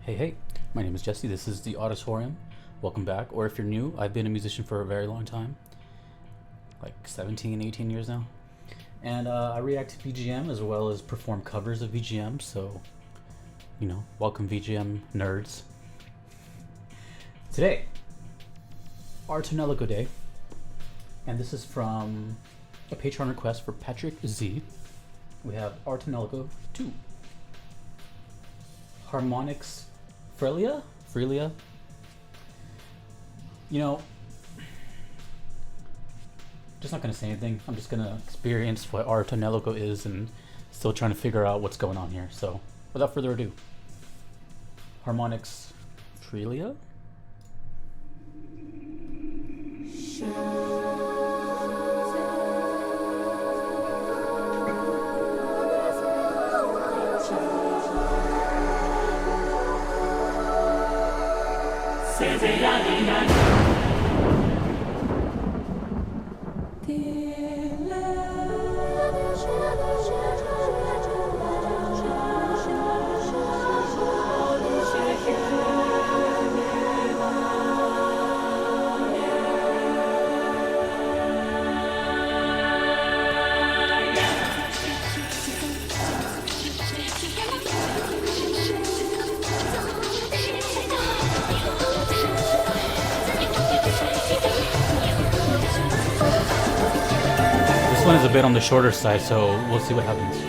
Hey, my name is Jesse. This is the Auditorium. Welcome back. Or if you're new, I've been a musician for a very long time, like 17, 18 years now. And I react to VGM as well as perform covers of VGM, so, welcome VGM nerds. Today, our Tonelico Day, and this is from a Patreon request for Patrick Z. We have our Tonelico 2. Harmonics FRELIA? Just not gonna say anything. I'm just gonna experience what our Tonelico is and still trying to figure out what's going on here. So, without further ado, Harmonics FRELIA? This one is a bit on the shorter side, so we'll see what happens.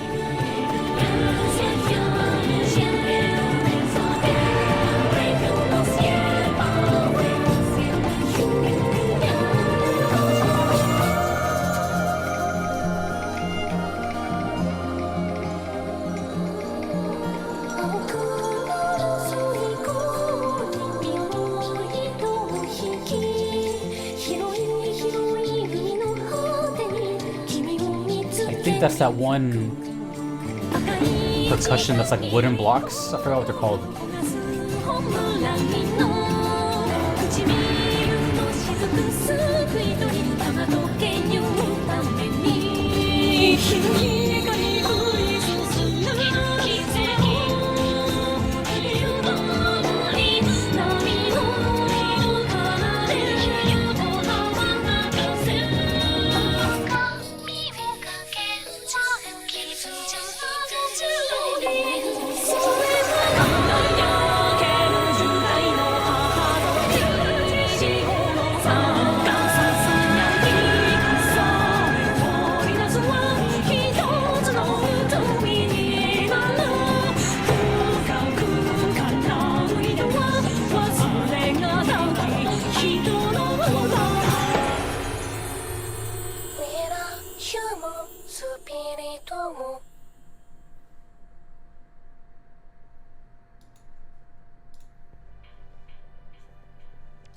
I think that's that one percussion that's like wooden blocks. I forgot what they're called.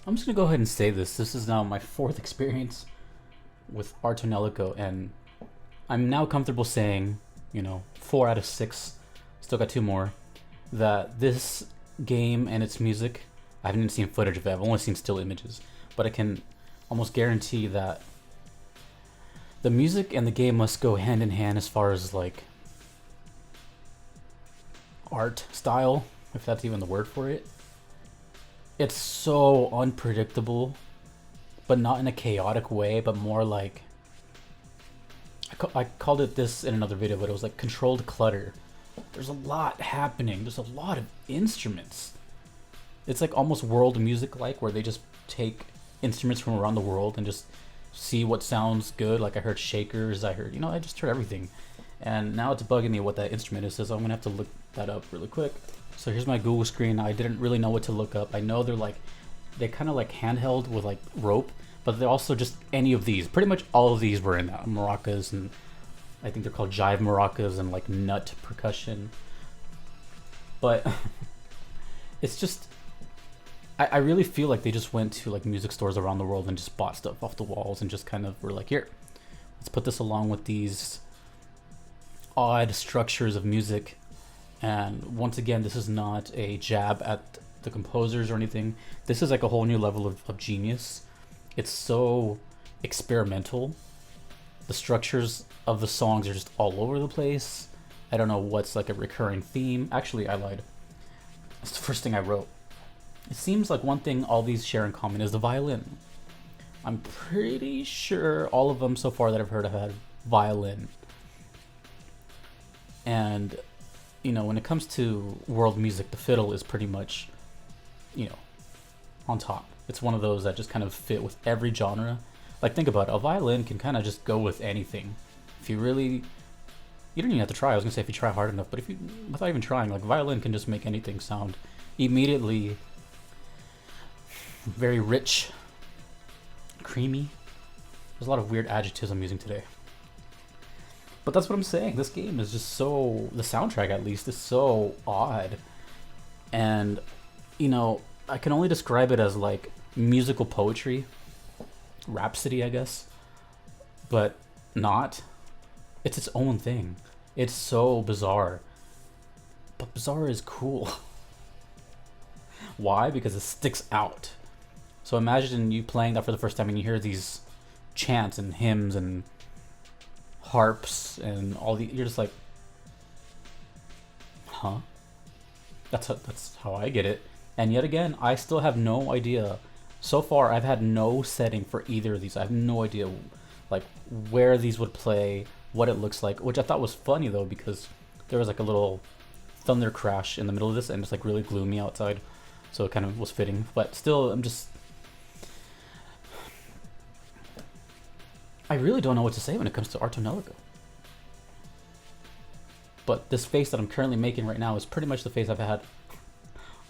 I'm just gonna go ahead and say this. This is now my 4th experience with our Tonelico, and I'm now comfortable saying, 4 out of 6, still got 2 more, that this game and its music, I haven't even seen footage of it, I've only seen still images, but I can almost guarantee that the music and the game must go hand in hand as far as like art style, if that's even the word for it. It's so unpredictable, but not in a chaotic way, but more like, I called it this in another video, but it was like controlled clutter. There's a lot happening. There's a lot of instruments. It's like almost world music like, where they just take instruments from around the world and just see what sounds good. Like I heard shakers, I just heard everything. And now it's bugging me what that instrument is, so I'm gonna have to look that up really quick. So here's my Google screen. I didn't really know what to look up. I know they're kind of like handheld with like rope, but they're also just any of these. Pretty much all of these were in that. Maracas, and I think they're called jive maracas, and like nut percussion. But it's just, I really feel like they just went to like music stores around the world and just bought stuff off the walls and just kind of were like, here, let's put this along with these odd structures of music. And once again, this is not a jab at the composers or anything. This is like a whole new level of genius. It's so experimental. The structures of the songs are just all over the place. I don't know what's like a recurring theme. Actually, I lied. It's the first thing I wrote. It seems like one thing all these share in common is the violin. I'm pretty sure all of them so far that I've heard have had violin. And, you know, when it comes to world music, the fiddle is pretty much, you know, on top. It's one of those that just kind of fit with every genre. Like, think about it. A violin can kind of just go with anything. If you really... You don't even have to try. I was going to say if you try hard enough. But if you... Without even trying, like, violin can just make anything sound immediately very rich, creamy. There's a lot of weird adjectives I'm using today. But that's what I'm saying. This game is just so... The soundtrack, at least, is so odd. And, you know, I can only describe it as, like, musical poetry. Rhapsody, I guess. But not. It's its own thing. It's so bizarre. But bizarre is cool. Why? Because it sticks out. So imagine you playing that for the first time and you hear these chants and hymns and harps and all the... You're just like... Huh? That's how I get it. And yet again, I still have no idea. So far, I've had no setting for either of these. I have no idea, like, where these would play, what it looks like, which I thought was funny, though, because there was, like, a little thunder crash in the middle of this, and it's, like, really gloomy outside, so it kind of was fitting. But still, I'm just... I really don't know what to say when it comes to Tonelico. But this face that I'm currently making right now is pretty much the face I've had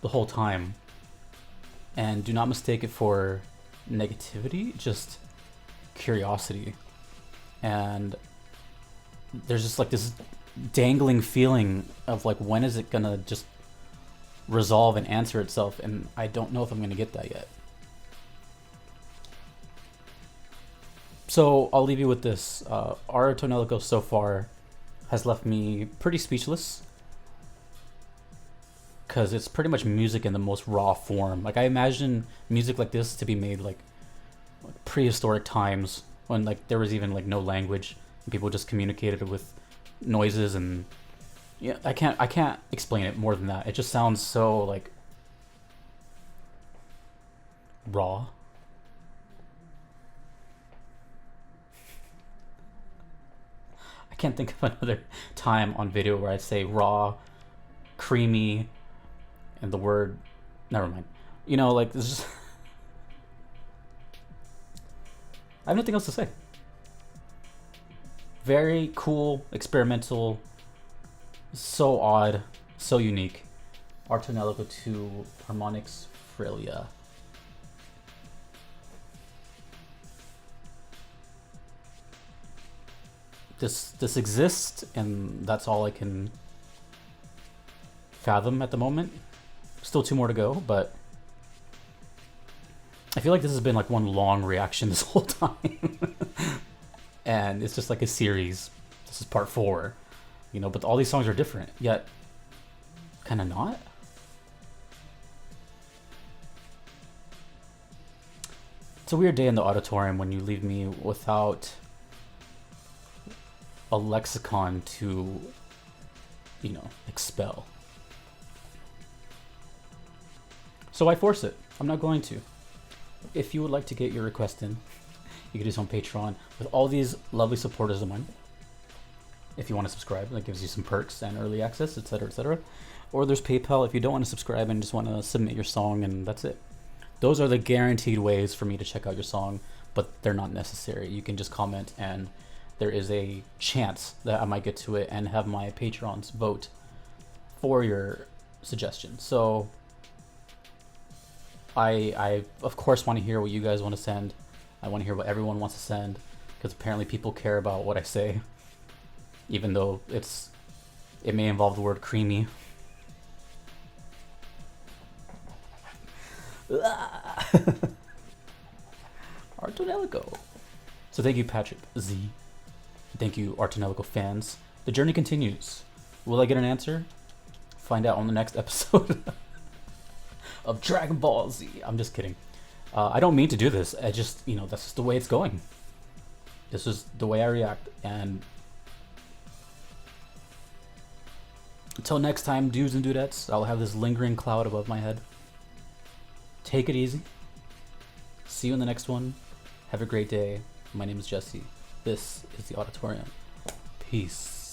the whole time. And do not mistake it for negativity, just curiosity. And there's just like this dangling feeling of like, when is it gonna just resolve and answer itself? And I don't know if I'm gonna get that yet. So I'll leave you with this. Our Tonelico so far has left me pretty speechless. Because it's pretty much music in the most raw form. Like, I imagine music like this to be made like prehistoric times when like there was even like no language and people just communicated with noises. And yeah, I can't explain it more than that. It just sounds so like raw. I can't think of another time on video where I'd say raw, creamy, and the word, never mind. You know, like, this is... I have nothing else to say. Very cool, experimental, so odd, so unique. Our Tonelico 2 Harmonics FRELIA. This exists, and that's all I can fathom at the moment. Still 2 more to go, but I feel like this has been like one long reaction this whole time. And it's just like a series. This is part 4, you know, but all these songs are different, yet kind of not. It's a weird day in the auditorium when you leave me without a lexicon to, you know, expel. So I force it. I'm not going to. If you would like to get your request in, you can do so on Patreon with all these lovely supporters of mine. If you want to subscribe, that gives you some perks and early access, etc., etc. Or there's PayPal if you don't want to subscribe and just want to submit your song, and that's it. Those are the guaranteed ways for me to check out your song, but they're not necessary. You can just comment, and there is a chance that I might get to it and have my patrons vote for your suggestion. So I of course want to hear what you guys want to send. I want to hear what everyone wants to send, because apparently people care about what I say, even though it may involve the word creamy. Our Tonelico. So thank you, Patrick Z. Thank you, our Tonelico fans. The journey continues. Will I get an answer? Find out on the next episode of Dragon Ball Z. I'm just kidding. I don't mean to do this. I just, you know, that's just the way it's going. This is the way I react. And Until next time, dudes and dudettes, I'll have this lingering cloud above my head. Take it easy. See you in the next one. Have a great day. My name is Jesse. This is the Auditorium. Peace.